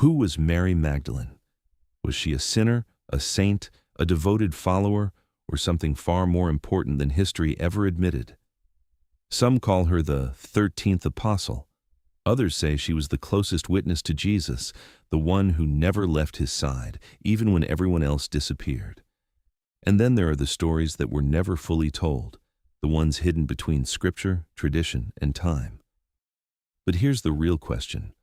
Who was Mary Magdalene? Was she a sinner, a saint, a devoted follower, or something far more important than history ever admitted? Some call her the 13th apostle. Others say she was the closest witness to Jesus, the one who never left his side, even when everyone else disappeared. And then there are the stories that were never fully told, the ones hidden between scripture, tradition, and time. But here's the real question.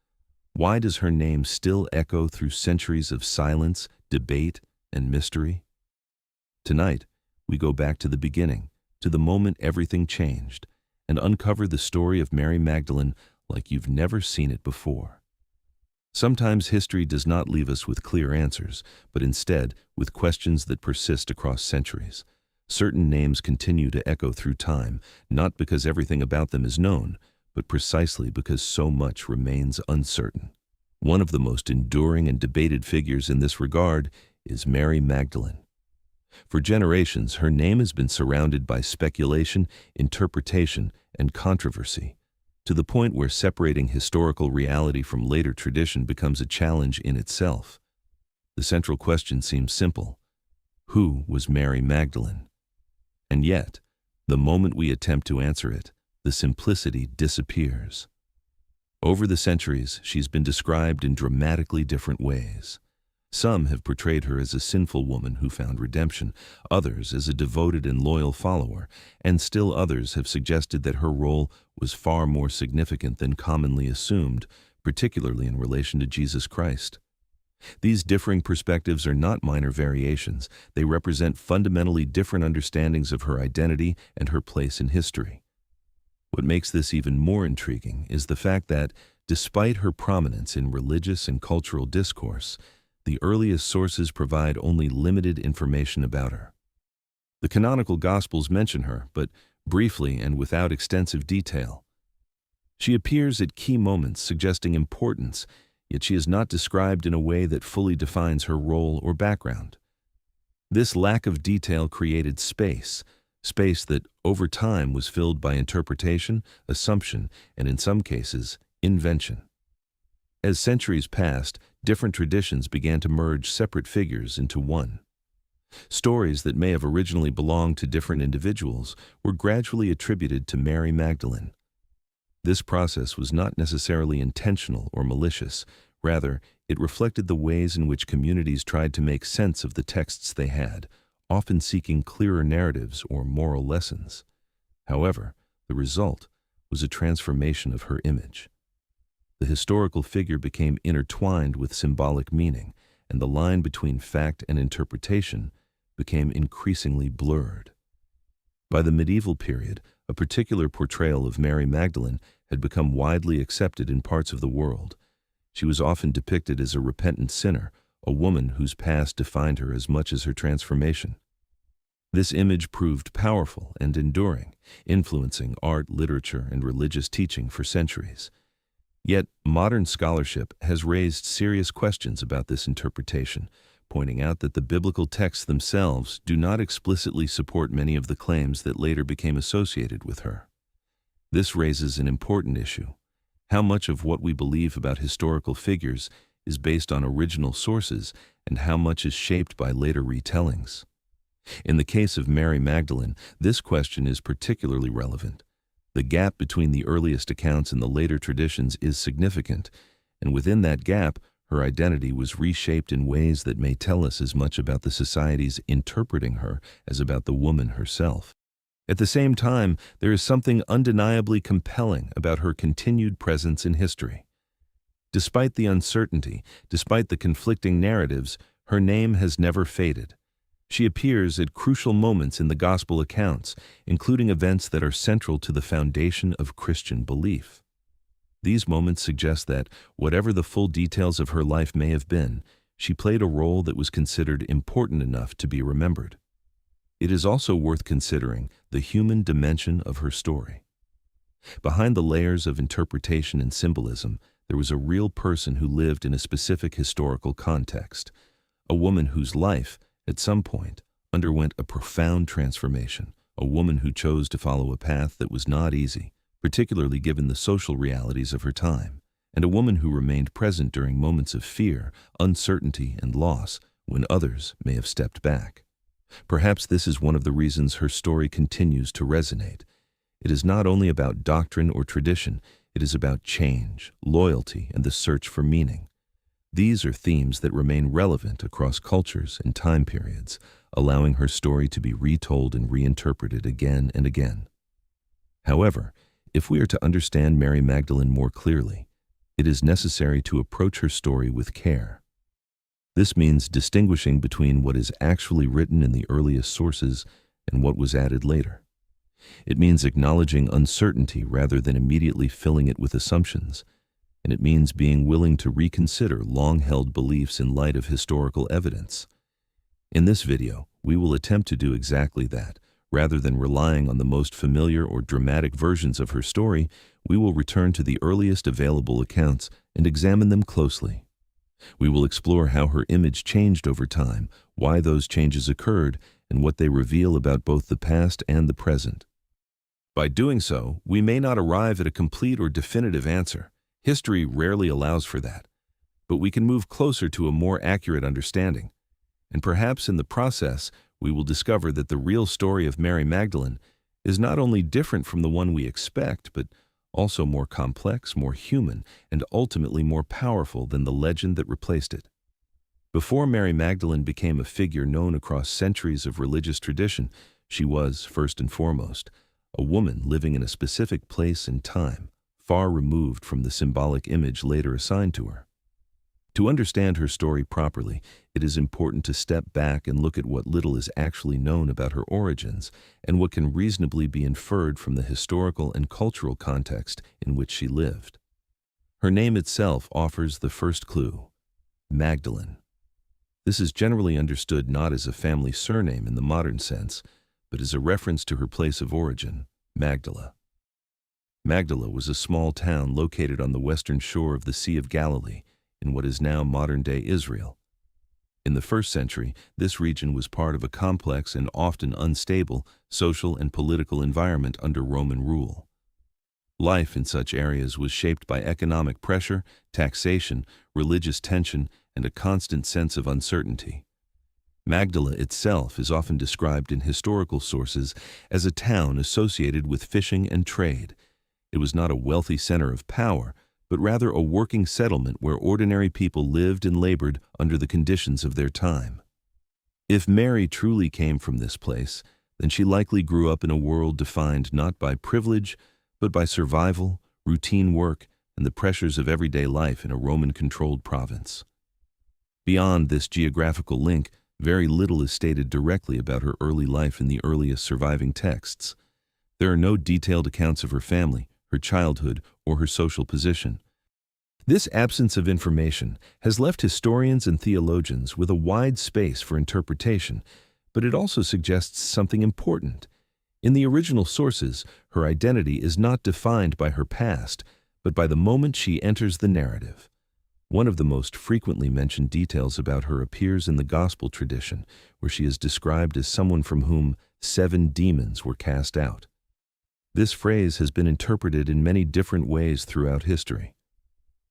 Why does her name still echo through centuries of silence, debate, and mystery? Tonight, we go back to the beginning, to the moment everything changed, and uncover the story of Mary Magdalene like you've never seen it before. Sometimes history does not leave us with clear answers, but instead with questions that persist across centuries. Certain names continue to echo through time, not because everything about them is known, but precisely because so much remains uncertain. One of the most enduring and debated figures in this regard is Mary Magdalene. For generations, her name has been surrounded by speculation, interpretation, and controversy, to the point where separating historical reality from later tradition becomes a challenge in itself. The central question seems simple. Who was Mary Magdalene? And yet, the moment we attempt to answer it, the simplicity disappears. Over the centuries, she's been described in dramatically different ways. Some have portrayed her as a sinful woman who found redemption, others as a devoted and loyal follower, and still others have suggested that her role was far more significant than commonly assumed, particularly in relation to Jesus Christ. These differing perspectives are not minor variations. They represent fundamentally different understandings of her identity and her place in history. What makes this even more intriguing is the fact that, despite her prominence in religious and cultural discourse, the earliest sources provide only limited information about her. The canonical Gospels mention her, but briefly and without extensive detail. She appears at key moments suggesting importance, yet she is not described in a way that fully defines her role or background. This lack of detail created space that over time was filled by interpretation, assumption, and in some cases, invention. As centuries passed, different traditions began to merge separate figures into one. Stories that may have originally belonged to different individuals were gradually attributed to Mary Magdalene. This process was not necessarily intentional or malicious. Rather, it reflected the ways in which communities tried to make sense of the texts they had, often seeking clearer narratives or moral lessons. However, the result was a transformation of her image. The historical figure became intertwined with symbolic meaning, and the line between fact and interpretation became increasingly blurred. By the medieval period, a particular portrayal of Mary Magdalene had become widely accepted in parts of the world. She was often depicted as a repentant sinner, a woman whose past defined her as much as her transformation. This image proved powerful and enduring, influencing art, literature, and religious teaching for centuries. Yet, modern scholarship has raised serious questions about this interpretation, pointing out that the biblical texts themselves do not explicitly support many of the claims that later became associated with her. This raises an important issue. How much of what we believe about historical figures is based on original sources, and how much is shaped by later retellings? In the case of Mary Magdalene, this question is particularly relevant. The gap between the earliest accounts and the later traditions is significant, and within that gap, her identity was reshaped in ways that may tell us as much about the societies interpreting her as about the woman herself. At the same time, there is something undeniably compelling about her continued presence in history. Despite the uncertainty, despite the conflicting narratives, her name has never faded. She appears at crucial moments in the gospel accounts, including events that are central to the foundation of Christian belief. These moments suggest that, whatever the full details of her life may have been, she played a role that was considered important enough to be remembered. It is also worth considering the human dimension of her story. Behind the layers of interpretation and symbolism, there was a real person who lived in a specific historical context, a woman whose life, at some point, underwent a profound transformation, a woman who chose to follow a path that was not easy, particularly given the social realities of her time. and a woman who remained present during moments of fear, uncertainty, and loss when others may have stepped back. Perhaps this is one of the reasons her story continues to resonate. It is not only about doctrine or tradition, it is about change, loyalty, and the search for meaning. These are themes that remain relevant across cultures and time periods, allowing her story to be retold and reinterpreted again and again. However, if we are to understand Mary Magdalene more clearly, it is necessary to approach her story with care. This means distinguishing between what is actually written in the earliest sources and what was added later. It means acknowledging uncertainty rather than immediately filling it with assumptions, and it means being willing to reconsider long-held beliefs in light of historical evidence. In this video, we will attempt to do exactly that. Rather than relying on the most familiar or dramatic versions of her story, we will return to the earliest available accounts and examine them closely. We will explore how her image changed over time, why those changes occurred, and what they reveal about both the past and the present. By doing so, we may not arrive at a complete or definitive answer. History rarely allows for that. But we can move closer to a more accurate understanding. And perhaps in the process, we will discover that the real story of Mary Magdalene is not only different from the one we expect, but also more complex, more human, and ultimately more powerful than the legend that replaced it. Before Mary Magdalene became a figure known across centuries of religious tradition, she was, first and foremost, a woman living in a specific place and time, far removed from the symbolic image later assigned to her. To understand her story properly, it is important to step back and look at what little is actually known about her origins and what can reasonably be inferred from the historical and cultural context in which she lived. Her name itself offers the first clue: Magdalene. This is generally understood not as a family surname in the modern sense, but as a reference to her place of origin, Magdala. Magdala was a small town located on the western shore of the Sea of Galilee, in what is now modern-day Israel. In the first century, this region was part of a complex and often unstable social and political environment under Roman rule. Life in such areas was shaped by economic pressure, taxation, religious tension, and a constant sense of uncertainty. Magdala itself is often described in historical sources as a town associated with fishing and trade. It was not a wealthy center of power, but rather a working settlement where ordinary people lived and labored under the conditions of their time. If Mary truly came from this place, then she likely grew up in a world defined not by privilege, but by survival, routine work, and the pressures of everyday life in a Roman-controlled province. Beyond this geographical link, very little is stated directly about her early life in the earliest surviving texts. There are no detailed accounts of her family, her childhood, or her social position. This absence of information has left historians and theologians with a wide space for interpretation, but it also suggests something important. In the original sources, her identity is not defined by her past, but by the moment she enters the narrative. One of the most frequently mentioned details about her appears in the Gospel tradition, where she is described as someone from whom 7 demons were cast out. This phrase has been interpreted in many different ways throughout history.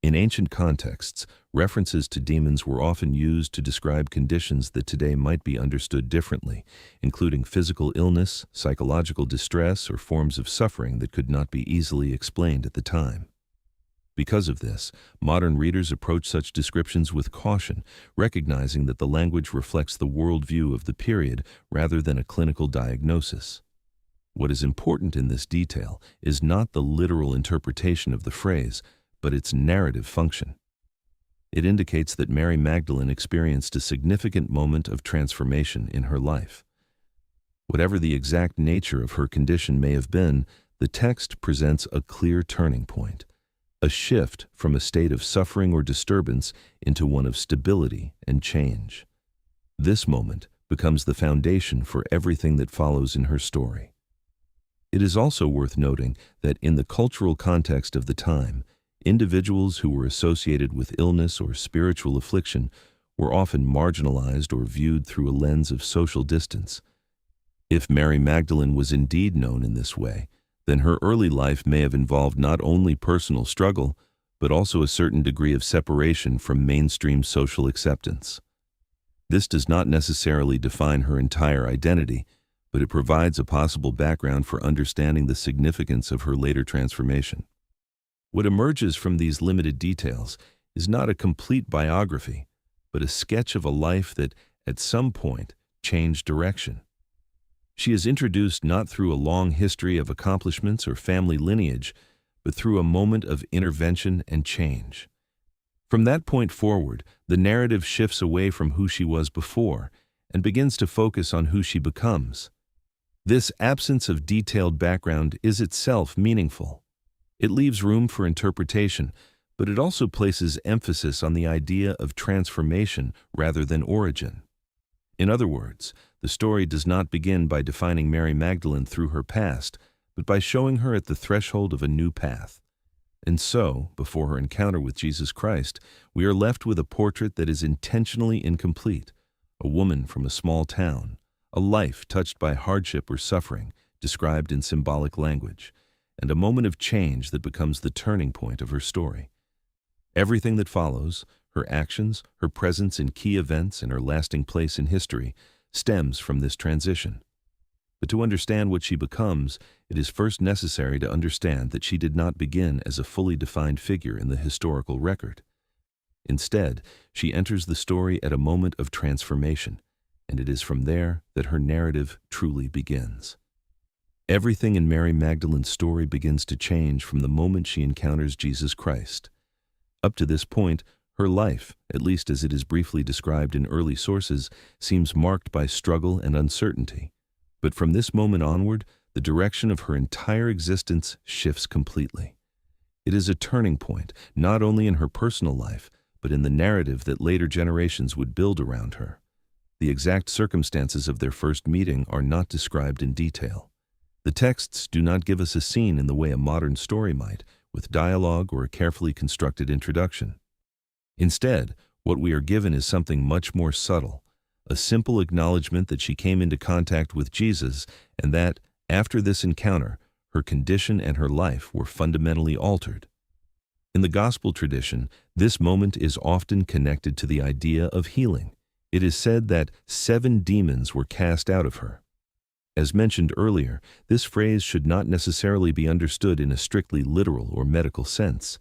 In ancient contexts, references to demons were often used to describe conditions that today might be understood differently, including physical illness, psychological distress, or forms of suffering that could not be easily explained at the time. Because of this, modern readers approach such descriptions with caution, recognizing that the language reflects the worldview of the period rather than a clinical diagnosis. What is important in this detail is not the literal interpretation of the phrase, but its narrative function. It indicates that Mary Magdalene experienced a significant moment of transformation in her life. Whatever the exact nature of her condition may have been, the text presents a clear turning point, a shift from a state of suffering or disturbance into one of stability and change. This moment becomes the foundation for everything that follows in her story. It is also worth noting that in the cultural context of the time, individuals who were associated with illness or spiritual affliction were often marginalized or viewed through a lens of social distance. If Mary Magdalene was indeed known in this way, then her early life may have involved not only personal struggle, but also a certain degree of separation from mainstream social acceptance. This does not necessarily define her entire identity, but it provides a possible background for understanding the significance of her later transformation. What emerges from these limited details is not a complete biography, but a sketch of a life that, at some point, changed direction. She is introduced not through a long history of accomplishments or family lineage, but through a moment of intervention and change. From that point forward, the narrative shifts away from who she was before and begins to focus on who she becomes. This absence of detailed background is itself meaningful. It leaves room for interpretation, but it also places emphasis on the idea of transformation rather than origin. In other words, the story does not begin by defining Mary Magdalene through her past, but by showing her at the threshold of a new path. And so, before her encounter with Jesus Christ, we are left with a portrait that is intentionally incomplete, a woman from a small town, a life touched by hardship or suffering, described in symbolic language, and a moment of change that becomes the turning point of her story. Everything that follows, her actions, her presence in key events, and her lasting place in history, stems from this transition. But to understand what she becomes, it is first necessary to understand that she did not begin as a fully defined figure in the historical record. Instead, she enters the story at a moment of transformation, and it is from there that her narrative truly begins. Everything in Mary Magdalene's story begins to change from the moment she encounters Jesus Christ. Up to this point, her life, at least as it is briefly described in early sources, seems marked by struggle and uncertainty. But from this moment onward, the direction of her entire existence shifts completely. It is a turning point, not only in her personal life, but in the narrative that later generations would build around her. The exact circumstances of their first meeting are not described in detail. The texts do not give us a scene in the way a modern story might, with dialogue or a carefully constructed introduction. Instead, what we are given is something much more subtle, a simple acknowledgement that she came into contact with Jesus and that, after this encounter, her condition and her life were fundamentally altered. In the gospel tradition, this moment is often connected to the idea of healing. It is said that 7 demons were cast out of her. As mentioned earlier, this phrase should not necessarily be understood in a strictly literal or medical sense.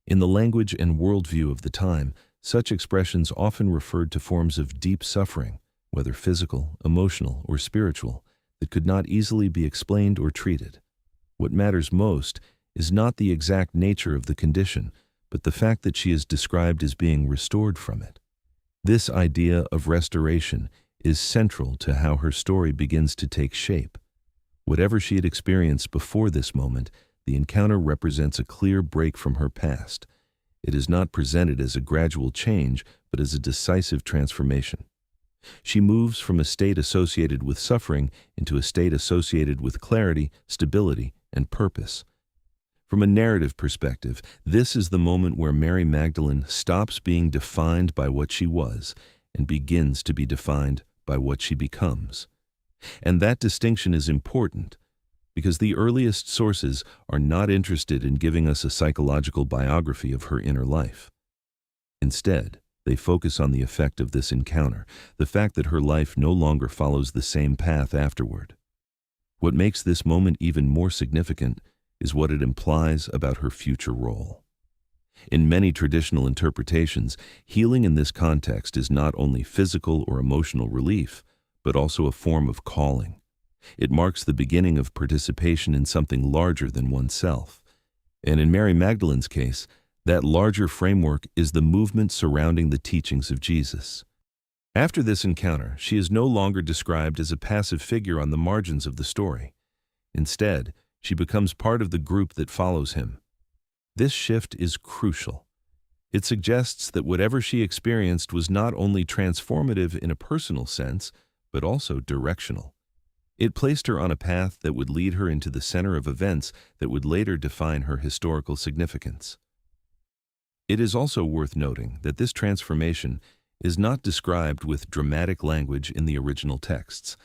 In the language and worldview of the time, such expressions often referred to forms of deep suffering, whether physical, emotional, or spiritual, that could not easily be explained or treated. What matters most is not the exact nature of the condition, but the fact that she is described as being restored from it. This idea of restoration is central to how her story begins to take shape. Whatever she had experienced before this moment, the encounter represents a clear break from her past. It is not presented as a gradual change, but as a decisive transformation. She moves from a state associated with suffering into a state associated with clarity, stability, and purpose. From a narrative perspective, this is the moment where Mary Magdalene stops being defined by what she was and begins to be defined by what she becomes. And that distinction is important because the earliest sources are not interested in giving us a psychological biography of her inner life. Instead, they focus on the effect of this encounter, the fact that her life no longer follows the same path afterward. What makes this moment even more significant is what it implies about her future role. In many traditional interpretations, healing in this context is not only physical or emotional relief, but also a form of calling. It marks the beginning of participation in something larger than oneself. And in Mary Magdalene's case, that larger framework is the movement surrounding the teachings of Jesus. After this encounter, she is no longer described as a passive figure on the margins of the story. Instead, she becomes part of the group that follows him. This shift is crucial. It suggests that whatever she experienced was not only transformative in a personal sense, but also directional. It placed her on a path that would lead her into the center of events that would later define her historical significance. It is also worth noting that this transformation is not described with dramatic language in the original texts.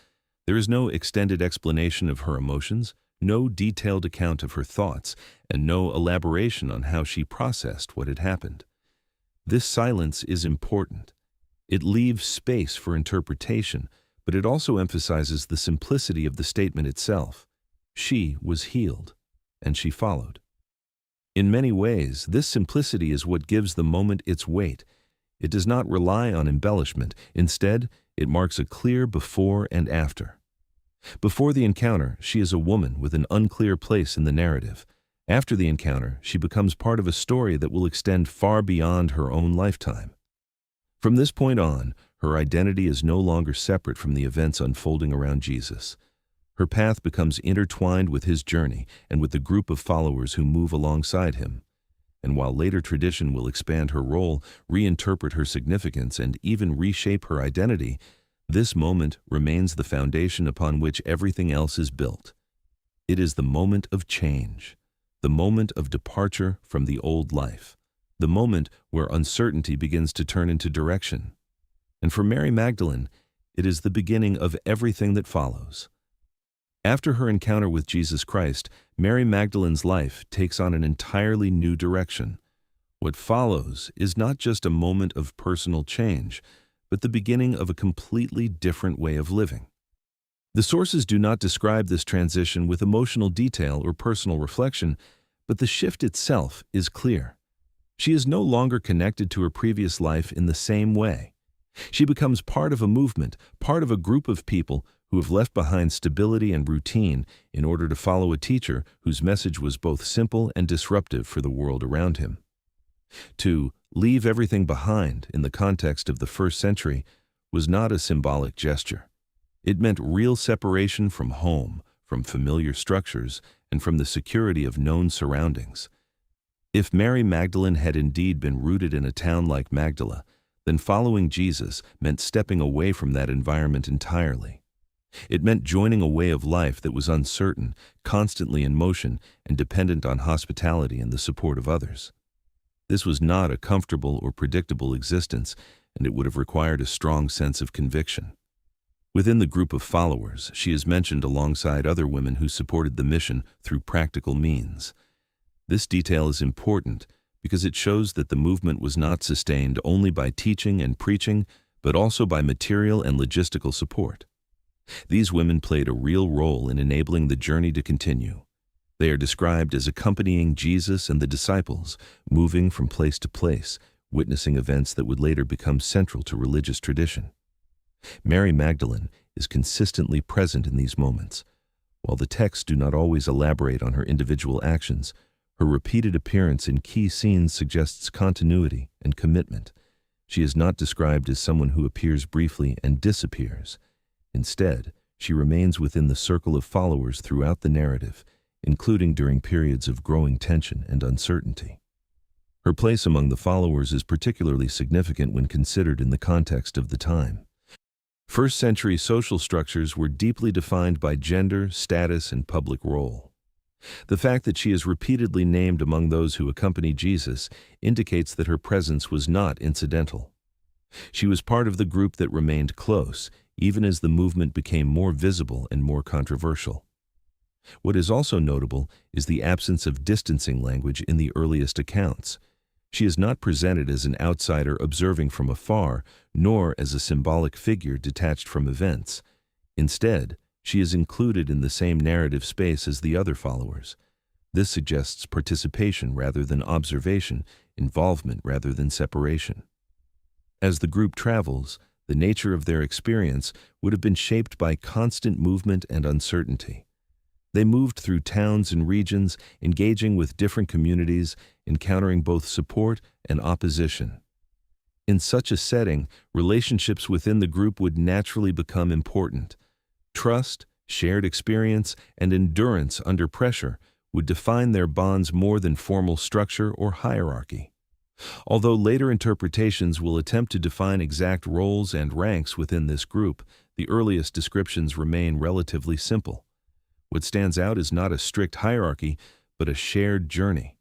There is no extended explanation of her emotions, no detailed account of her thoughts, and no elaboration on how she processed what had happened. This silence is important. It leaves space for interpretation, but it also emphasizes the simplicity of the statement itself. She was healed, and she followed. In many ways, this simplicity is what gives the moment its weight. It does not rely on embellishment. Instead, it marks a clear before and after. Before the encounter, she is a woman with an unclear place in the narrative. After the encounter, she becomes part of a story that will extend far beyond her own lifetime. From this point on, her identity is no longer separate from the events unfolding around Jesus. Her path becomes intertwined with his journey and with the group of followers who move alongside him. And while later tradition will expand her role, reinterpret her significance, and even reshape her identity, this moment remains the foundation upon which everything else is built. It is the moment of change, the moment of departure from the old life, the moment where uncertainty begins to turn into direction. And for Mary Magdalene, it is the beginning of everything that follows. After her encounter with Jesus Christ, Mary Magdalene's life takes on an entirely new direction. What follows is not just a moment of personal change, but the beginning of a completely different way of living. The sources do not describe this transition with emotional detail or personal reflection, but the shift itself is clear. She is no longer connected to her previous life in the same way. She becomes part of a movement, part of a group of people who have left behind stability and routine in order to follow a teacher whose message was both simple and disruptive for the world around him. To leave everything behind in the context of the first century was not a symbolic gesture. It meant real separation from home, from familiar structures, and from the security of known surroundings. If Mary Magdalene had indeed been rooted in a town like Magdala, then following Jesus meant stepping away from that environment entirely. It meant joining a way of life that was uncertain, constantly in motion, and dependent on hospitality and the support of others. This was not a comfortable or predictable existence, and it would have required a strong sense of conviction. Within the group of followers, she is mentioned alongside other women who supported the mission through practical means. This detail is important because it shows that the movement was not sustained only by teaching and preaching, but also by material and logistical support. These women played a real role in enabling the journey to continue. They are described as accompanying Jesus and the disciples, moving from place to place, witnessing events that would later become central to religious tradition. Mary Magdalene is consistently present in these moments. While the texts do not always elaborate on her individual actions, her repeated appearance in key scenes suggests continuity and commitment. She is not described as someone who appears briefly and disappears. Instead, she remains within the circle of followers throughout the narrative, including during periods of growing tension and uncertainty. Her place among the followers is particularly significant when considered in the context of the time. First-century social structures were deeply defined by gender, status, and public role. The fact that she is repeatedly named among those who accompany Jesus indicates that her presence was not incidental. She was part of the group that remained close, even as the movement became more visible and more controversial. What is also notable is the absence of distancing language in the earliest accounts. She is not presented as an outsider observing from afar, nor as a symbolic figure detached from events. Instead, she is included in the same narrative space as the other followers. This suggests participation rather than observation, involvement rather than separation. As the group travels, the nature of their experience would have been shaped by constant movement and uncertainty. They moved through towns and regions, engaging with different communities, encountering both support and opposition. In such a setting, relationships within the group would naturally become important. Trust, shared experience, and endurance under pressure would define their bonds more than formal structure or hierarchy. Although later interpretations will attempt to define exact roles and ranks within this group, the earliest descriptions remain relatively simple. What stands out is not a strict hierarchy, but a shared journey.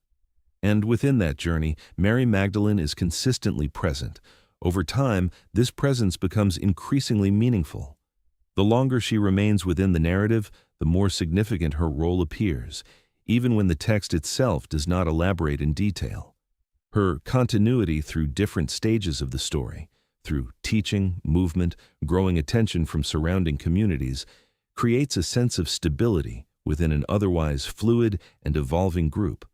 And within that journey, Mary Magdalene is consistently present. Over time, this presence becomes increasingly meaningful. The longer she remains within the narrative, the more significant her role appears, even when the text itself does not elaborate in detail. Her continuity through different stages of the story, through teaching, movement, growing attention from surrounding communities, creates a sense of stability within an otherwise fluid and evolving group.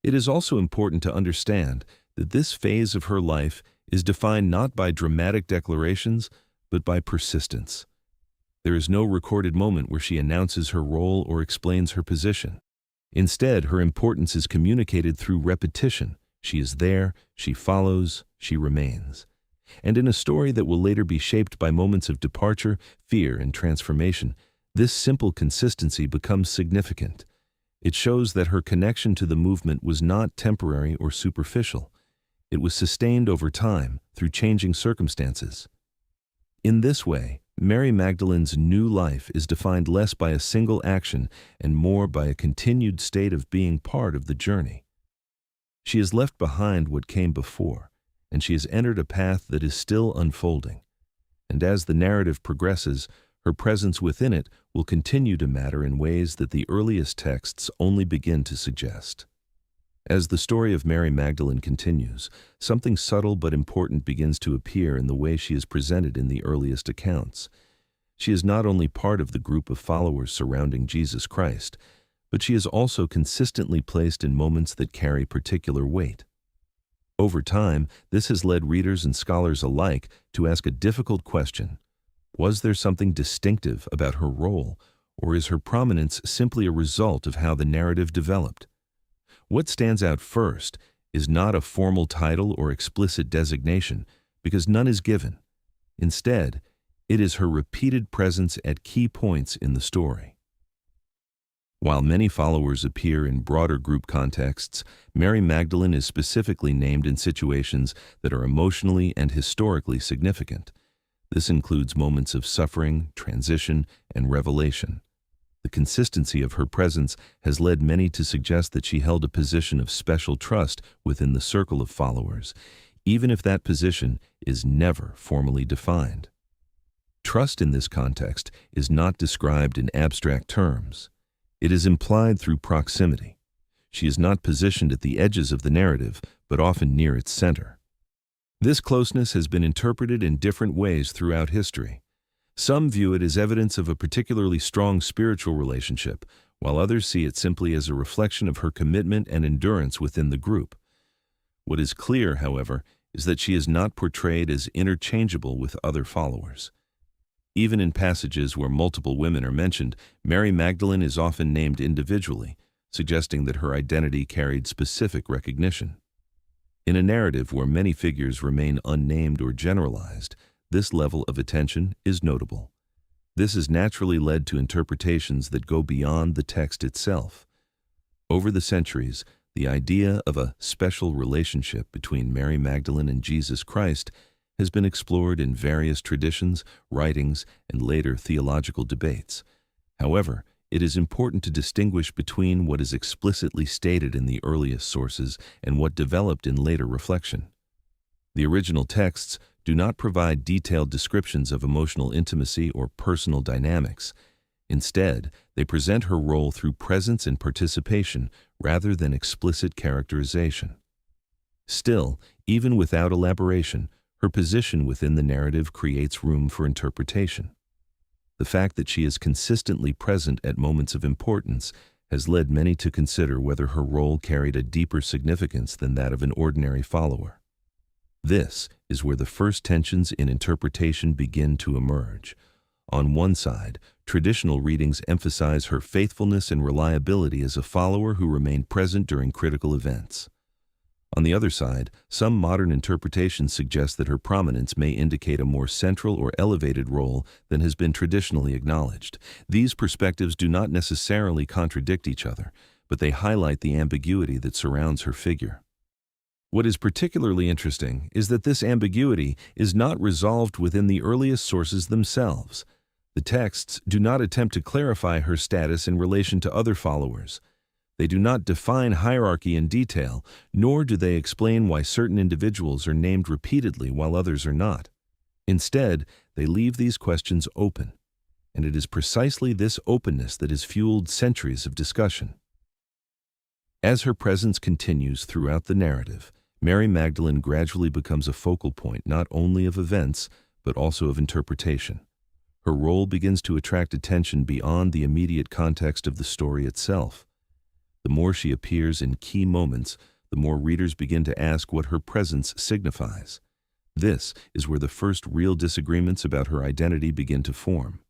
It is also important to understand that this phase of her life is defined not by dramatic declarations, but by persistence. There is no recorded moment where she announces her role or explains her position. Instead, her importance is communicated through repetition. She is there, she follows, she remains. And in a story that will later be shaped by moments of departure, fear, and transformation, this simple consistency becomes significant. It shows that her connection to the movement was not temporary or superficial. It was sustained over time through changing circumstances. In this way, Mary Magdalene's new life is defined less by a single action and more by a continued state of being part of the journey. She has left behind what came before, and she has entered a path that is still unfolding. And as the narrative progresses, her presence within it will continue to matter in ways that the earliest texts only begin to suggest. As the story of Mary Magdalene continues, something subtle but important begins to appear in the way she is presented in the earliest accounts. She is not only part of the group of followers surrounding Jesus Christ, but she is also consistently placed in moments that carry particular weight. Over time, this has led readers and scholars alike to ask a difficult question. Was there something distinctive about her role, or is her prominence simply a result of how the narrative developed? What stands out first is not a formal title or explicit designation, because none is given. Instead, it is her repeated presence at key points in the story. While many followers appear in broader group contexts, Mary Magdalene is specifically named in situations that are emotionally and historically significant. This includes moments of suffering, transition, and revelation. The consistency of her presence has led many to suggest that she held a position of special trust within the circle of followers, even if that position is never formally defined. Trust in this context is not described in abstract terms. It is implied through proximity. She is not positioned at the edges of the narrative, but often near its center. This closeness has been interpreted in different ways throughout history. Some view it as evidence of a particularly strong spiritual relationship, while others see it simply as a reflection of her commitment and endurance within the group. What is clear, however, is that she is not portrayed as interchangeable with other followers. Even in passages where multiple women are mentioned, Mary Magdalene is often named individually, suggesting that her identity carried specific recognition. In a narrative where many figures remain unnamed or generalized, this level of attention is notable. This has naturally led to interpretations that go beyond the text itself. Over the centuries, the idea of a special relationship between Mary Magdalene and Jesus Christ has been explored in various traditions, writings, and later theological debates. However, it is important to distinguish between what is explicitly stated in the earliest sources and what developed in later reflection. The original texts do not provide detailed descriptions of emotional intimacy or personal dynamics. Instead, they present her role through presence and participation rather than explicit characterization. Still, even without elaboration, her position within the narrative creates room for interpretation. The fact that she is consistently present at moments of importance has led many to consider whether her role carried a deeper significance than that of an ordinary follower. This is where the first tensions in interpretation begin to emerge. On one side, traditional readings emphasize her faithfulness and reliability as a follower who remained present during critical events. On the other side, some modern interpretations suggest that her prominence may indicate a more central or elevated role than has been traditionally acknowledged. These perspectives do not necessarily contradict each other, but they highlight the ambiguity that surrounds her figure. What is particularly interesting is that this ambiguity is not resolved within the earliest sources themselves. The texts do not attempt to clarify her status in relation to other followers. They do not define hierarchy in detail, nor do they explain why certain individuals are named repeatedly while others are not. Instead, they leave these questions open. and it is precisely this openness that has fueled centuries of discussion. As her presence continues throughout the narrative, Mary Magdalene gradually becomes a focal point not only of events, but also of interpretation. Her role begins to attract attention beyond the immediate context of the story itself. The more she appears in key moments, the more readers begin to ask what her presence signifies. This is where the first real disagreements about her identity begin to form.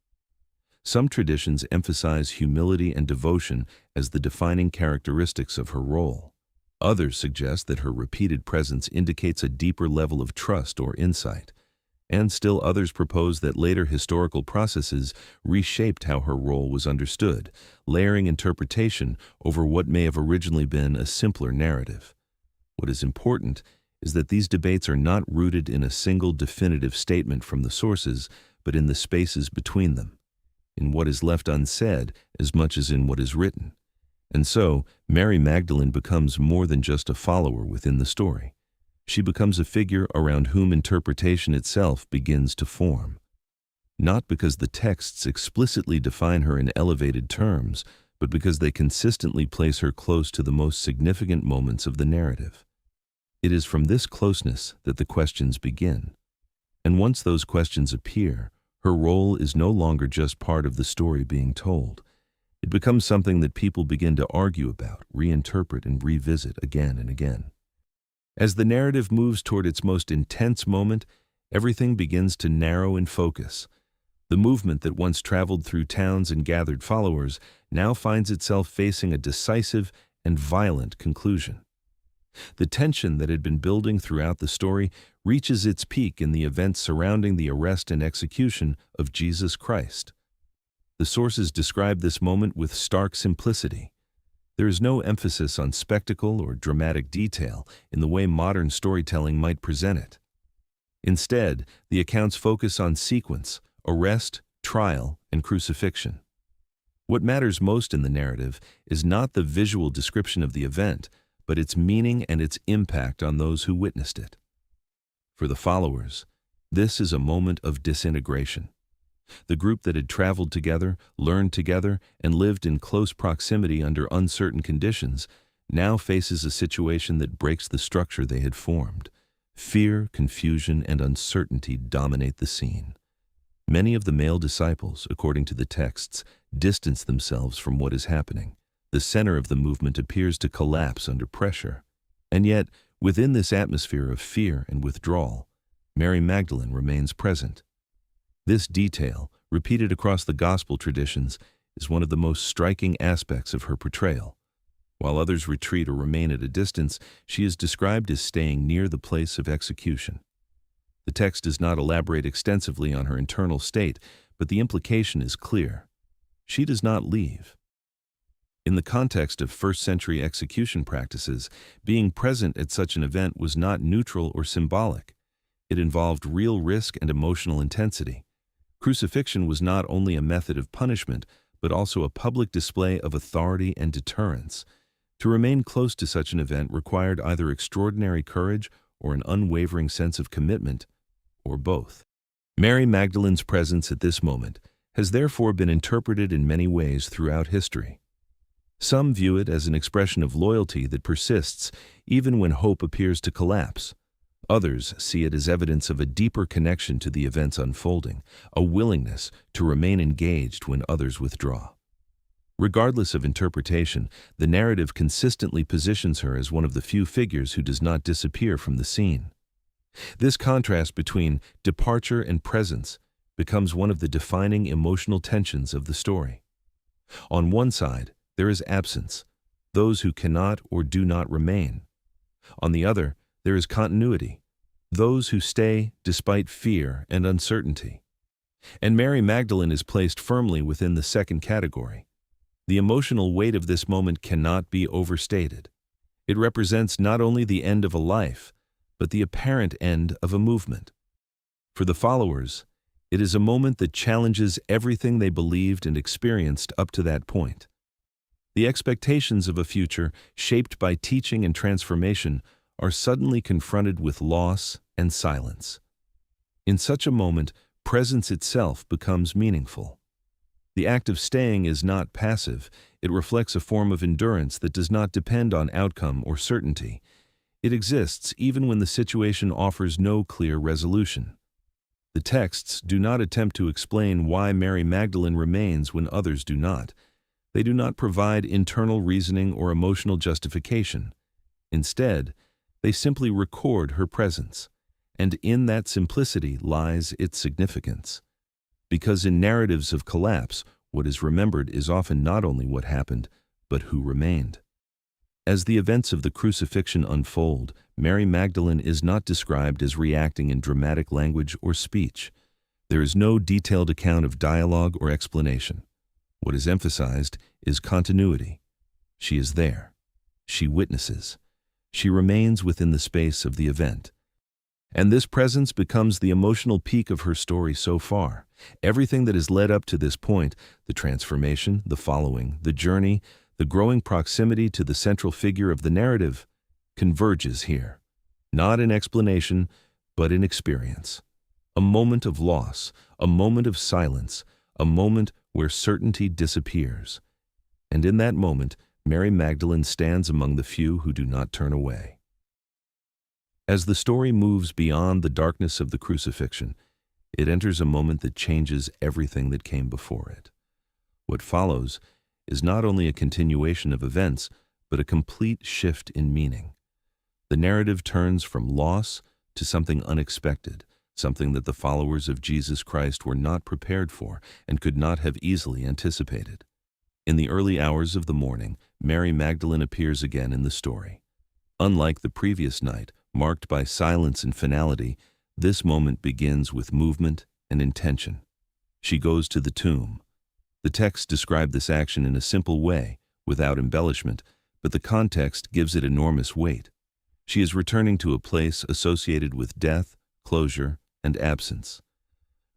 Some traditions emphasize humility and devotion as the defining characteristics of her role. Others suggest that her repeated presence indicates a deeper level of trust or insight. And still others propose that later historical processes reshaped how her role was understood, layering interpretation over what may have originally been a simpler narrative. What is important is that these debates are not rooted in a single definitive statement from the sources, but in the spaces between them, in what is left unsaid as much as in what is written. And so, Mary Magdalene becomes more than just a follower within the story. She becomes a figure around whom interpretation itself begins to form. Not because the texts explicitly define her in elevated terms, but because they consistently place her close to the most significant moments of the narrative. It is from this closeness that the questions begin. And once those questions appear, her role is no longer just part of the story being told. It becomes something that people begin to argue about, reinterpret, and revisit again and again. As the narrative moves toward its most intense moment, everything begins to narrow in focus. The movement that once traveled through towns and gathered followers now finds itself facing a decisive and violent conclusion. The tension that had been building throughout the story reaches its peak in the events surrounding the arrest and execution of Jesus Christ. The sources describe this moment with stark simplicity. There is no emphasis on spectacle or dramatic detail in the way modern storytelling might present it. Instead, the accounts focus on sequence, arrest, trial, and crucifixion. What matters most in the narrative is not the visual description of the event, but its meaning and its impact on those who witnessed it. For the followers, this is a moment of disintegration. The group that had traveled together, learned together, and lived in close proximity under uncertain conditions now faces a situation that breaks the structure they had formed. Fear, confusion, and uncertainty dominate the scene. Many of the male disciples, according to the texts, distance themselves from what is happening. The center of the movement appears to collapse under pressure. And yet, within this atmosphere of fear and withdrawal, Mary Magdalene remains present. This detail, repeated across the gospel traditions, is one of the most striking aspects of her portrayal. While others retreat or remain at a distance, she is described as staying near the place of execution. The text does not elaborate extensively on her internal state, but the implication is clear. She does not leave. In the context of first-century execution practices, being present at such an event was not neutral or symbolic. It involved real risk and emotional intensity. Crucifixion was not only a method of punishment, but also a public display of authority and deterrence. To remain close to such an event required either extraordinary courage or an unwavering sense of commitment, or both. Mary Magdalene's presence at this moment has therefore been interpreted in many ways throughout history. Some view it as an expression of loyalty that persists even when hope appears to collapse. Others see it as evidence of a deeper connection to the events unfolding, a willingness to remain engaged when others withdraw. Regardless of interpretation, the narrative consistently positions her as one of the few figures who does not disappear from the scene. This contrast between departure and presence becomes one of the defining emotional tensions of the story. On one side, there is absence, those who cannot or do not remain. On the other, there is continuity, those who stay despite fear and uncertainty. And Mary Magdalene is placed firmly within the second category. The emotional weight of this moment cannot be overstated. It represents not only the end of a life, but the apparent end of a movement. For the followers, it is a moment that challenges everything they believed and experienced up to that point. The expectations of a future shaped by teaching and transformation are suddenly confronted with loss and silence. In such a moment, presence itself becomes meaningful. The act of staying is not passive. It reflects a form of endurance that does not depend on outcome or certainty. It exists even when the situation offers no clear resolution. The texts do not attempt to explain why Mary Magdalene remains when others do not. They do not provide internal reasoning or emotional justification. Instead, they simply record her presence, and in that simplicity lies its significance. Because in narratives of collapse, what is remembered is often not only what happened, but who remained. As the events of the crucifixion unfold, Mary Magdalene is not described as reacting in dramatic language or speech. There is no detailed account of dialogue or explanation. What is emphasized is continuity. She is there. She witnesses. She remains within the space of the event. And this presence becomes the emotional peak of her story so far. Everything that has led up to this point, the transformation, the following, the journey, the growing proximity to the central figure of the narrative, converges here. Not in explanation, but in experience. A moment of loss, a moment of silence, a moment where certainty disappears. And in that moment, Mary Magdalene stands among the few who do not turn away. As the story moves beyond the darkness of the crucifixion, it enters a moment that changes everything that came before it. What follows is not only a continuation of events, but a complete shift in meaning. The narrative turns from loss to something unexpected, something that the followers of Jesus Christ were not prepared for and could not have easily anticipated. In the early hours of the morning, Mary Magdalene appears again in the story. Unlike the previous night, marked by silence and finality, this moment begins with movement and intention. She goes to the tomb. The text describes this action in a simple way, without embellishment, but the context gives it enormous weight. She is returning to a place associated with death, closure, and absence.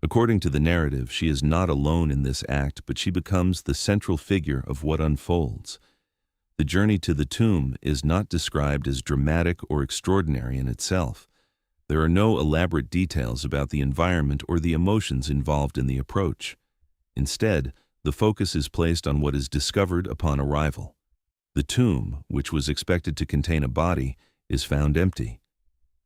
According to the narrative, she is not alone in this act, but she becomes the central figure of what unfolds. The journey to the tomb is not described as dramatic or extraordinary in itself. There are no elaborate details about the environment or the emotions involved in the approach. Instead, the focus is placed on what is discovered upon arrival. The tomb, which was expected to contain a body, is found empty.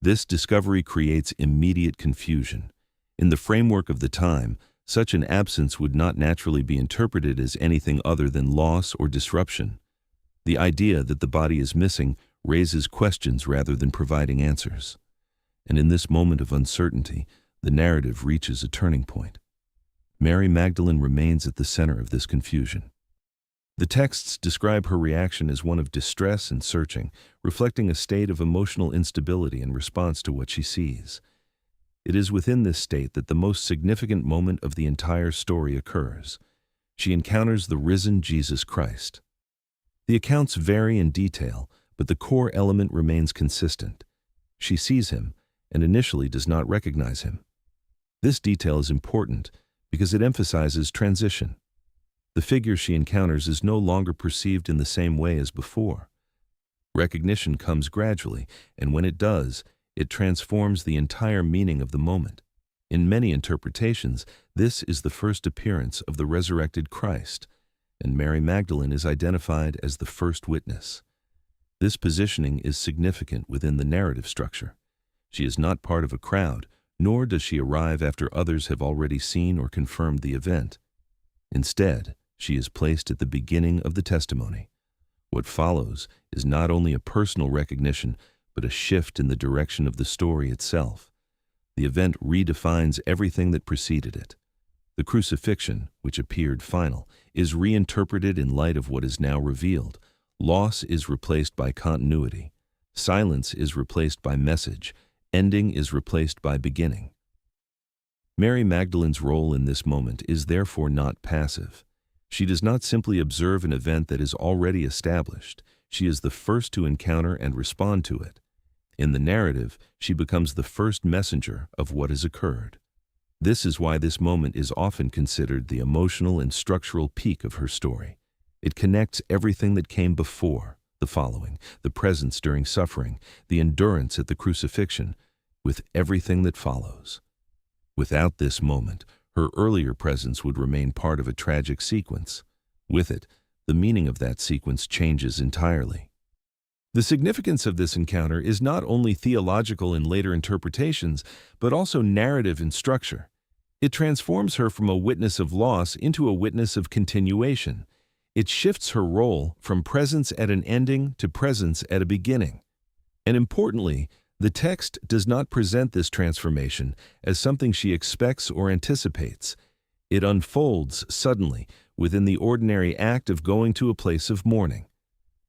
This discovery creates immediate confusion. In the framework of the time, such an absence would not naturally be interpreted as anything other than loss or disruption. The idea that the body is missing raises questions rather than providing answers. And in this moment of uncertainty, the narrative reaches a turning point. Mary Magdalene remains at the center of this confusion. The texts describe her reaction as one of distress and searching, reflecting a state of emotional instability in response to what she sees. It is within this state that the most significant moment of the entire story occurs. She encounters the risen Jesus Christ. The accounts vary in detail, but the core element remains consistent. She sees him and initially does not recognize him. This detail is important because it emphasizes transition. The figure she encounters is no longer perceived in the same way as before. Recognition comes gradually, and when it does, it transforms the entire meaning of the moment. In many interpretations, this is the first appearance of the resurrected Christ, and Mary Magdalene is identified as the first witness. This positioning is significant within the narrative structure. She is not part of a crowd, nor does she arrive after others have already seen or confirmed the event. Instead, she is placed at the beginning of the testimony. What follows is not only a personal recognition, but a shift in the direction of the story itself. The event redefines everything that preceded it. The crucifixion, which appeared final, is reinterpreted in light of what is now revealed. Loss is replaced by continuity. Silence is replaced by message. Ending is replaced by beginning. Mary Magdalene's role in this moment is therefore not passive. She does not simply observe an event that is already established. She is the first to encounter and respond to it. In the narrative, she becomes the first messenger of what has occurred. This is why this moment is often considered the emotional and structural peak of her story. It connects everything that came before, the following, the presence during suffering, the endurance at the crucifixion, with everything that follows. Without this moment, Her earlier presence would remain part of a tragic sequence. With it, the meaning of that sequence changes entirely. The significance of this encounter is not only theological in later interpretations, but also narrative in structure. It transforms her from a witness of loss into a witness of continuation. It shifts her role from presence at an ending to presence at a beginning. And importantly, the text does not present this transformation as something she expects or anticipates. It unfolds suddenly within the ordinary act of going to a place of mourning.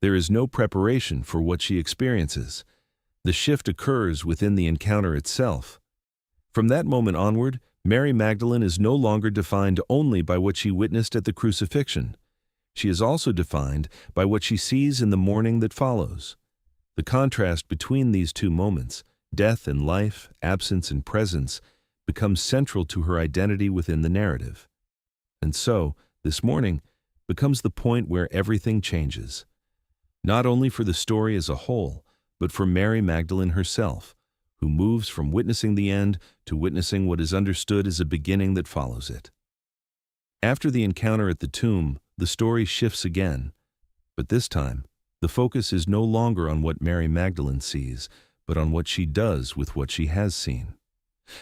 There is no preparation for what she experiences. The shift occurs within the encounter itself. From that moment onward, Mary Magdalene is no longer defined only by what she witnessed at the crucifixion. She is also defined by what she sees in the mourning that follows. The contrast between these two moments, death and life, absence and presence, becomes central to her identity within the narrative. And so, this morning becomes the point where everything changes. Not only for the story as a whole, but for Mary Magdalene herself, who moves from witnessing the end to witnessing what is understood as a beginning that follows it. After the encounter at the tomb, the story shifts again, but this time, the focus is no longer on what Mary Magdalene sees, but on what she does with what she has seen.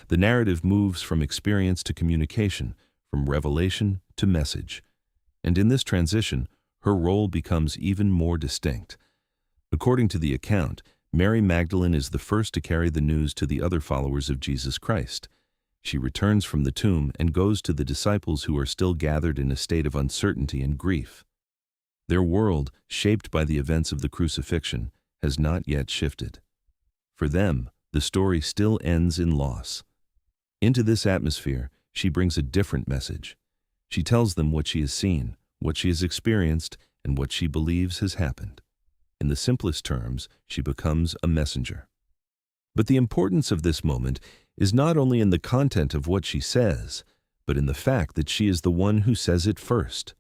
The narrative moves from experience to communication, from revelation to message, and in this transition, her role becomes even more distinct. According to the account, Mary Magdalene is the first to carry the news to the other followers of Jesus Christ. She returns from the tomb and goes to the disciples who are still gathered in a state of uncertainty and grief. Their world, shaped by the events of the crucifixion, has not yet shifted. For them, the story still ends in loss. Into this atmosphere, she brings a different message. She tells them what she has seen, what she has experienced, and what she believes has happened. In the simplest terms, she becomes a messenger. But the importance of this moment is not only in the content of what she says, but in the fact that she is the one who says it first.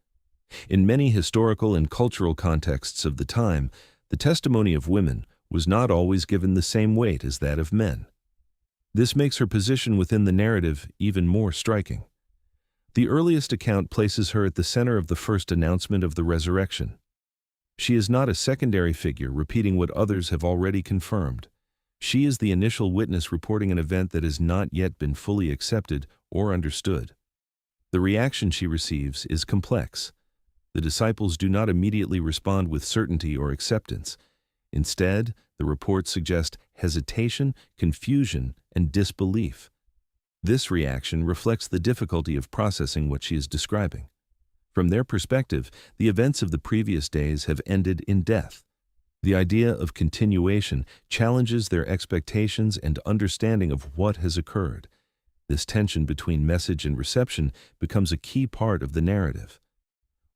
In many historical and cultural contexts of the time, the testimony of women was not always given the same weight as that of men. This makes her position within the narrative even more striking. The earliest account places her at the center of the first announcement of the resurrection. She is not a secondary figure repeating what others have already confirmed. She is the initial witness reporting an event that has not yet been fully accepted or understood. The reaction she receives is complex. The disciples do not immediately respond with certainty or acceptance. Instead, the reports suggest hesitation, confusion, and disbelief. This reaction reflects the difficulty of processing what she is describing. From their perspective, the events of the previous days have ended in death. The idea of continuation challenges their expectations and understanding of what has occurred. This tension between message and reception becomes a key part of the narrative.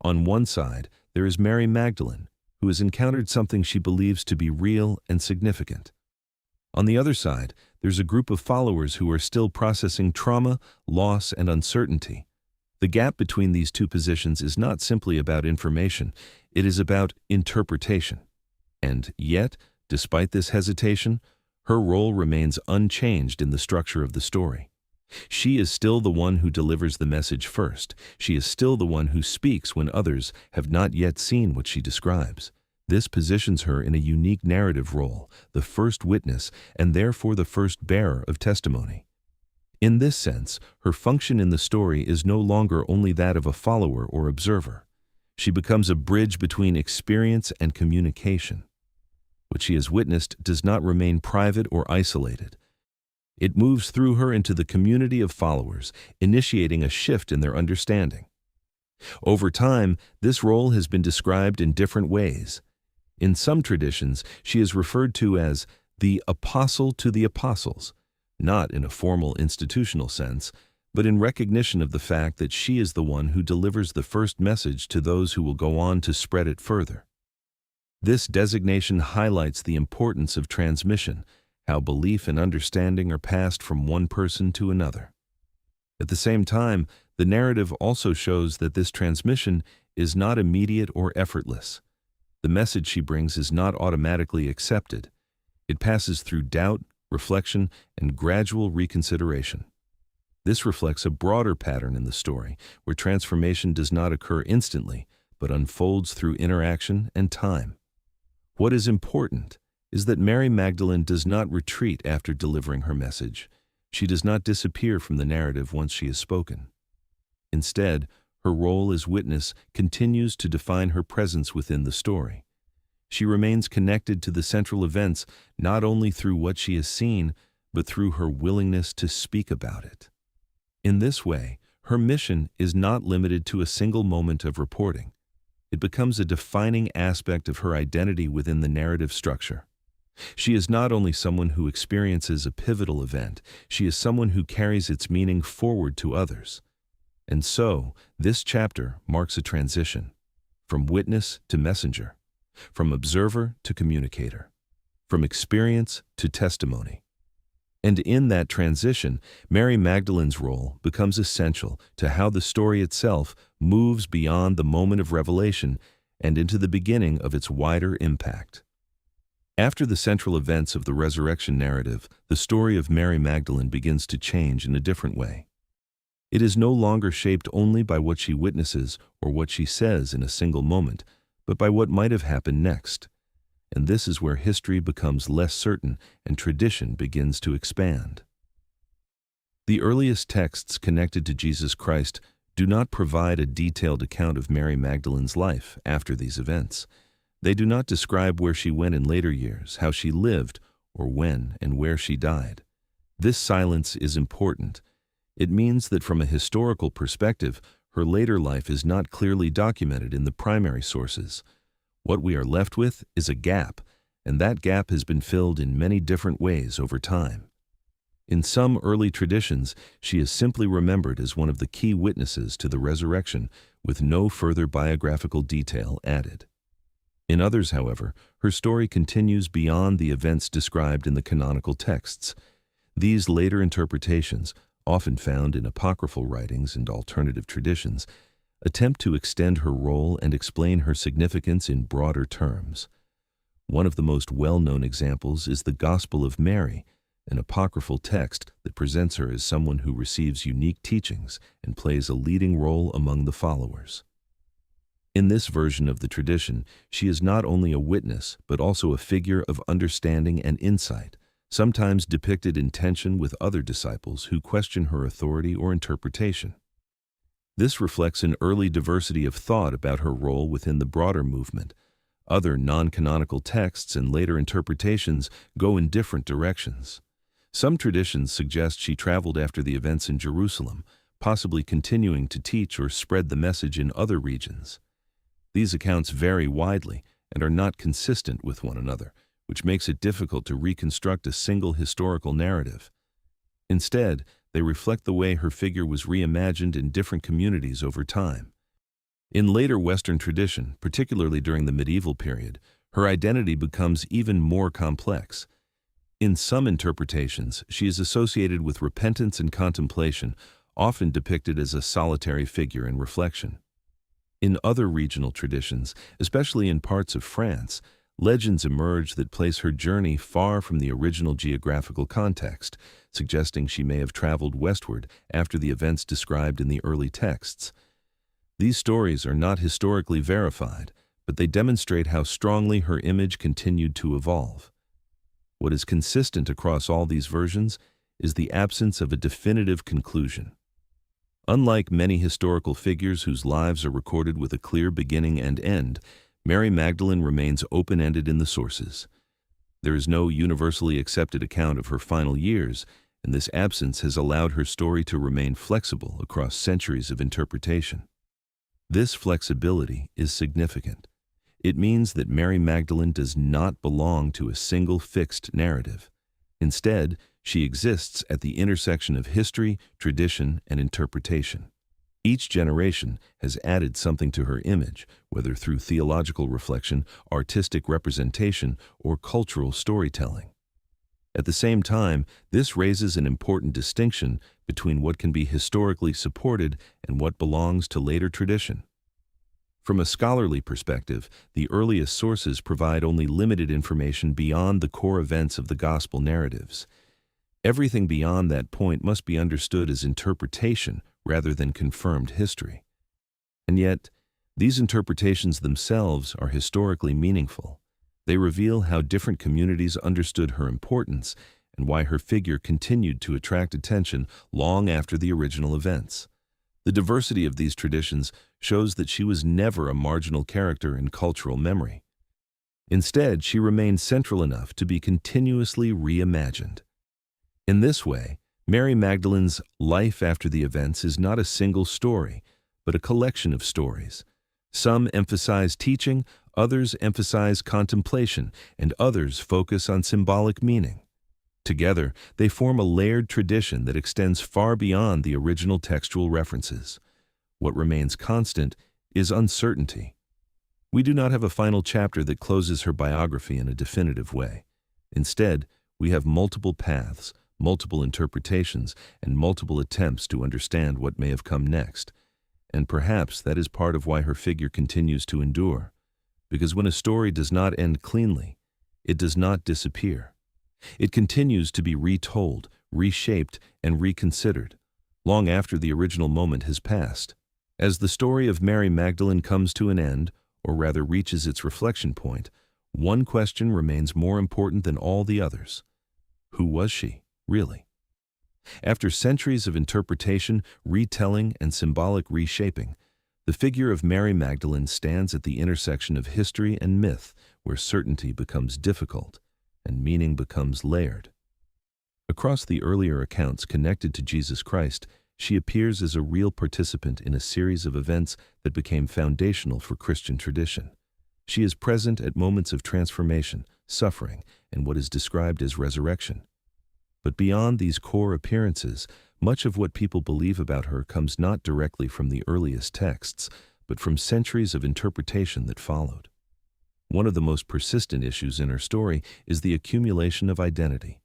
On one side, there is Mary Magdalene, who has encountered something she believes to be real and significant. On the other side, there's a group of followers who are still processing trauma, loss, and uncertainty. The gap between these two positions is not simply about information, it is about interpretation. And yet, despite this hesitation, her role remains unchanged in the structure of the story. She is still the one who delivers the message first. She is still the one who speaks when others have not yet seen what she describes. This positions her in a unique narrative role, the first witness and therefore the first bearer of testimony. In this sense, her function in the story is no longer only that of a follower or observer. She becomes a bridge between experience and communication. What she has witnessed does not remain private or isolated. It moves through her into the community of followers, initiating a shift in their understanding. Over time, this role has been described in different ways. In some traditions, she is referred to as the apostle to the apostles, not in a formal institutional sense, but in recognition of the fact that she is the one who delivers the first message to those who will go on to spread it further. This designation highlights the importance of transmission, how belief and understanding are passed from one person to another. At the same time, the narrative also shows that this transmission is not immediate or effortless. The message she brings is not automatically accepted. It passes through doubt, reflection, and gradual reconsideration. This reflects a broader pattern in the story, where transformation does not occur instantly, but unfolds through interaction and time. What is important is that Mary Magdalene does not retreat after delivering her message. She does not disappear from the narrative once she has spoken. Instead, her role as witness continues to define her presence within the story. She remains connected to the central events not only through what she has seen, but through her willingness to speak about it. In this way, her mission is not limited to a single moment of reporting. It becomes a defining aspect of her identity within the narrative structure. She is not only someone who experiences a pivotal event, she is someone who carries its meaning forward to others. And so, this chapter marks a transition, from witness to messenger, from observer to communicator, from experience to testimony. And in that transition, Mary Magdalene's role becomes essential to how the story itself moves beyond the moment of revelation and into the beginning of its wider impact. After the central events of the resurrection narrative, the story of Mary Magdalene begins to change in a different way. It is no longer shaped only by what she witnesses or what she says in a single moment, but by what might have happened next. And this is where history becomes less certain and tradition begins to expand. The earliest texts connected to Jesus Christ do not provide a detailed account of Mary Magdalene's life after these events. They do not describe where she went in later years, how she lived, or when and where she died. This silence is important. It means that from a historical perspective, her later life is not clearly documented in the primary sources. What we are left with is a gap, and that gap has been filled in many different ways over time. In some early traditions, she is simply remembered as one of the key witnesses to the resurrection, with no further biographical detail added. In others, however, her story continues beyond the events described in the canonical texts. These later interpretations, often found in apocryphal writings and alternative traditions, attempt to extend her role and explain her significance in broader terms. One of the most well-known examples is the Gospel of Mary, an apocryphal text that presents her as someone who receives unique teachings and plays a leading role among the followers. In this version of the tradition, she is not only a witness, but also a figure of understanding and insight, sometimes depicted in tension with other disciples who question her authority or interpretation. This reflects an early diversity of thought about her role within the broader movement. Other non-canonical texts and later interpretations go in different directions. Some traditions suggest she traveled after the events in Jerusalem, possibly continuing to teach or spread the message in other regions. These accounts vary widely and are not consistent with one another, which makes it difficult to reconstruct a single historical narrative. Instead, they reflect the way her figure was reimagined in different communities over time. In later Western tradition, particularly during the medieval period, her identity becomes even more complex. In some interpretations, she is associated with repentance and contemplation, often depicted as a solitary figure in reflection. In other regional traditions, especially in parts of France, legends emerge that place her journey far from the original geographical context, suggesting she may have traveled westward after the events described in the early texts. These stories are not historically verified, but they demonstrate how strongly her image continued to evolve. What is consistent across all these versions is the absence of a definitive conclusion. Unlike many historical figures whose lives are recorded with a clear beginning and end, Mary Magdalene remains open-ended in the sources. There is no universally accepted account of her final years, and this absence has allowed her story to remain flexible across centuries of interpretation. This flexibility is significant. It means that Mary Magdalene does not belong to a single fixed narrative. Instead, she exists at the intersection of history, tradition, and interpretation. Each generation has added something to her image, whether through theological reflection, artistic representation, or cultural storytelling. At the same time, this raises an important distinction between what can be historically supported and what belongs to later tradition. From a scholarly perspective, the earliest sources provide only limited information beyond the core events of the gospel narratives. Everything beyond that point must be understood as interpretation rather than confirmed history. And yet, these interpretations themselves are historically meaningful. They reveal how different communities understood her importance and why her figure continued to attract attention long after the original events. The diversity of these traditions shows that she was never a marginal character in cultural memory. Instead, she remained central enough to be continuously reimagined. In this way, Mary Magdalene's life after the events is not a single story, but a collection of stories. Some emphasize teaching, others emphasize contemplation, and others focus on symbolic meaning. Together, they form a layered tradition that extends far beyond the original textual references. What remains constant is uncertainty. We do not have a final chapter that closes her biography in a definitive way. Instead, we have multiple paths, multiple interpretations, and multiple attempts to understand what may have come next. And perhaps that is part of why her figure continues to endure. Because when a story does not end cleanly, it does not disappear. It continues to be retold, reshaped, and reconsidered, long after the original moment has passed. As the story of Mary Magdalene comes to an end, or rather reaches its reflection point, one question remains more important than all the others. Who was she, really? After centuries of interpretation, retelling, and symbolic reshaping, the figure of Mary Magdalene stands at the intersection of history and myth, where certainty becomes difficult and meaning becomes layered. Across the earlier accounts connected to Jesus Christ, she appears as a real participant in a series of events that became foundational for Christian tradition. She is present at moments of transformation, suffering, and what is described as resurrection. But beyond these core appearances, much of what people believe about her comes not directly from the earliest texts, but from centuries of interpretation that followed. One of the most persistent issues in her story is the accumulation of identity.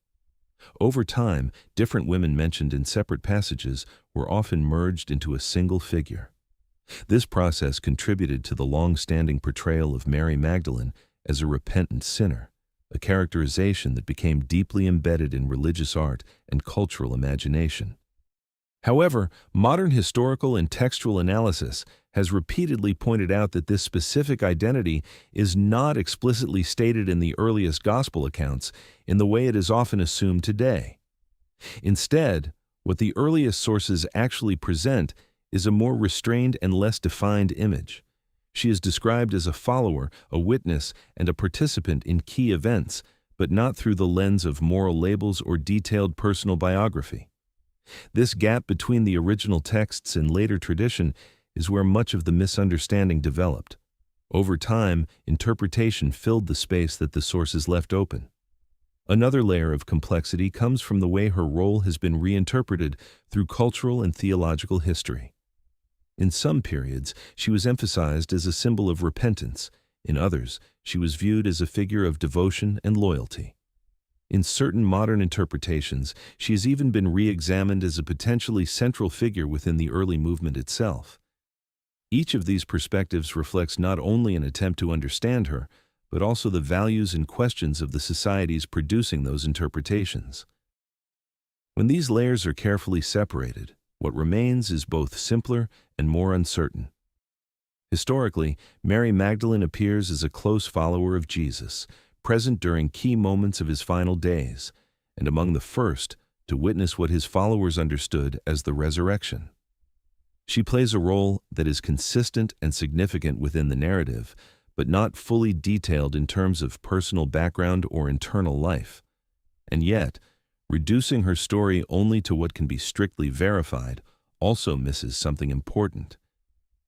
Over time, different women mentioned in separate passages were often merged into a single figure. This process contributed to the long-standing portrayal of Mary Magdalene as a repentant sinner, a characterization that became deeply embedded in religious art and cultural imagination. However, modern historical and textual analysis has repeatedly pointed out that this specific identity is not explicitly stated in the earliest gospel accounts in the way it is often assumed today. Instead, what the earliest sources actually present is a more restrained and less defined image. She is described as a follower, a witness, and a participant in key events, but not through the lens of moral labels or detailed personal biography. This gap between the original texts and later tradition is where much of the misunderstanding developed. Over time, interpretation filled the space that the sources left open. Another layer of complexity comes from the way her role has been reinterpreted through cultural and theological history. In some periods, she was emphasized as a symbol of repentance. In others, she was viewed as a figure of devotion and loyalty. In certain modern interpretations, she has even been re-examined as a potentially central figure within the early movement itself. Each of these perspectives reflects not only an attempt to understand her, but also the values and questions of the societies producing those interpretations. When these layers are carefully separated, what remains is both simpler and more uncertain. Historically, Mary Magdalene appears as a close follower of Jesus, present during key moments of his final days, and among the first to witness what his followers understood as the resurrection. She plays a role that is consistent and significant within the narrative, but not fully detailed in terms of personal background or internal life. And yet, reducing her story only to what can be strictly verified also misses something important,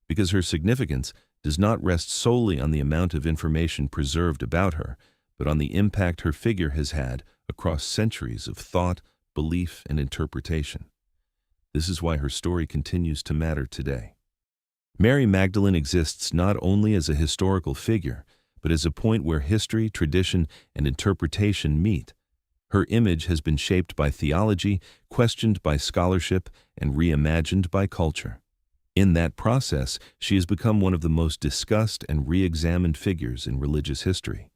because her significance does not rest solely on the amount of information preserved about her, but on the impact her figure has had across centuries of thought, belief, and interpretation. This is why her story continues to matter today. Mary Magdalene exists not only as a historical figure, but as a point where history, tradition, and interpretation meet. Her image has been shaped by theology, questioned by scholarship, and reimagined by culture. In that process, she has become one of the most discussed and re-examined figures in religious history.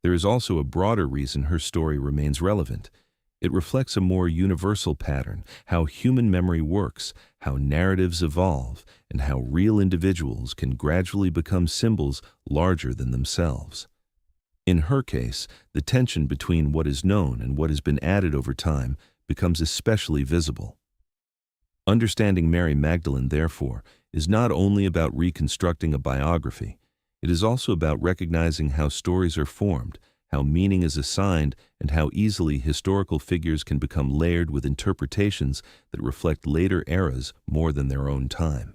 There is also a broader reason her story remains relevant. It reflects a more universal pattern, how human memory works, how narratives evolve, and how real individuals can gradually become symbols larger than themselves. In her case, the tension between what is known and what has been added over time becomes especially visible. Understanding Mary Magdalene, therefore, is not only about reconstructing a biography, it is also about recognizing how stories are formed, how meaning is assigned, and how easily historical figures can become layered with interpretations that reflect later eras more than their own time.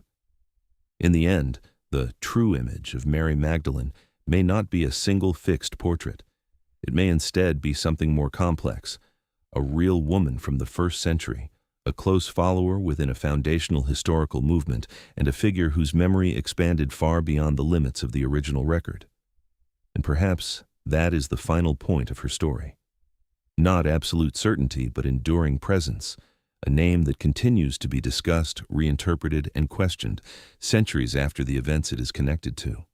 In the end, the true image of Mary Magdalene may not be a single fixed portrait. It may instead be something more complex, a real woman from the first century, a close follower within a foundational historical movement, and a figure whose memory expanded far beyond the limits of the original record. And perhaps that is the final point of her story. Not absolute certainty, but enduring presence, a name that continues to be discussed, reinterpreted, and questioned centuries after the events it is connected to.